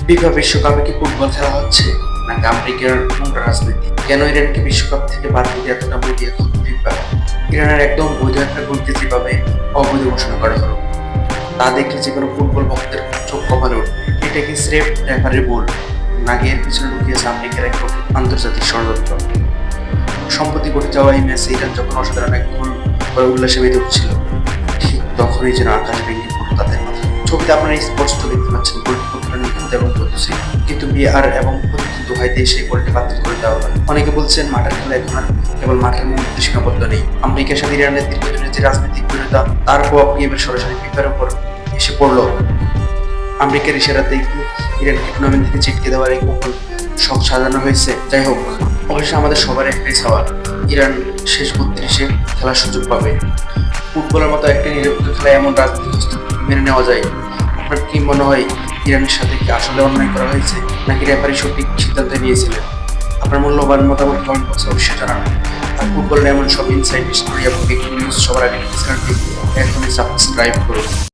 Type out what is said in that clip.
FIFA বিশ্বকাপে কি football খেলা হচ্ছে নাকি আমেরিকার নোংরা রাজনীতি? কেন ইরানকে বিশ্বকাপ থেকে বাদ দিতে এতটা বলি এখন ফিফা? ইরানের একদম বৈধ একটা গোলকে যেভাবে অবৈধ ঘোষণা করা হলো, তা দেখলে যে কোনো ফুটবল ভক্তের চোখ কপালে উঠবে। এটা কি স্রেফ রেফারির ভুল, নাকি এর পিছনে লুকিয়েছে আমেরিকার এক আন্তর্জাতিক ষড়যন্ত্র? সম্প্রতি ঘটে যাওয়া এই ম্যাচে ইরান যখন অসাধারণ এক গোল করে উল্লাসে মেতে উঠছিল, ঠিক তখনই যেন আকাশ ভেঙে পড়ল তাদের মাথা। ছবিতে আপনারা স্পষ্ট দেখতে পাচ্ছেন গোলটি কতটা নিখুঁত এবং গতিশীল, কিন্তু বিআর এবং প্রযুক্তির দোহাই দিয়ে সেই গোলটি বাতিল করে দেওয়া হয়। অনেকে বলছেন মাঠের খেলা এখন আর কেবল মাঠের মধ্যে সীমাবদ্ধ নেই। আমেরিকার সাথে ইরানের দীর্ঘদিনের যে রাজনৈতিক বিরোধিতা, তার প্রভাব কি এবার সরাসরি ফিফার উপর এসে পড়লো? আমেরিকার ইশারাতে ইরানকে টুর্নামেন্ট থেকে ছিটকে দেওয়ার এই কৌশল সব সাজানো হয়েছে। যাই হোক, অবশ্যই আমাদের সবার একটাই সওয়াল, ইরান শেষ 32-এ খেলার সুযোগ পাবে? ফুটবলের মতো একটা নিরপেক্ষ খেলায় এমন রাজনৈতিক হস্তক্ষেপ মেনে নেওয়া যায়? আপনার কি মনে হয়, ইরানের সাথে কি আসলে অন্যায় করা হয়েছে, নাকি রেফারি সঠিক সিদ্ধান্ত নিয়েছিলেন? আপনার মূল্যবান মতামত কমেন্ট বক্সে অবশ্যই জানান। আর ফুটবলের এমন সব ইনসাইড স্টোরি এবং ব্রেকিং নিউজ সবার আগে চ্যানেলটি এখনই সাবস্ক্রাইব করুন।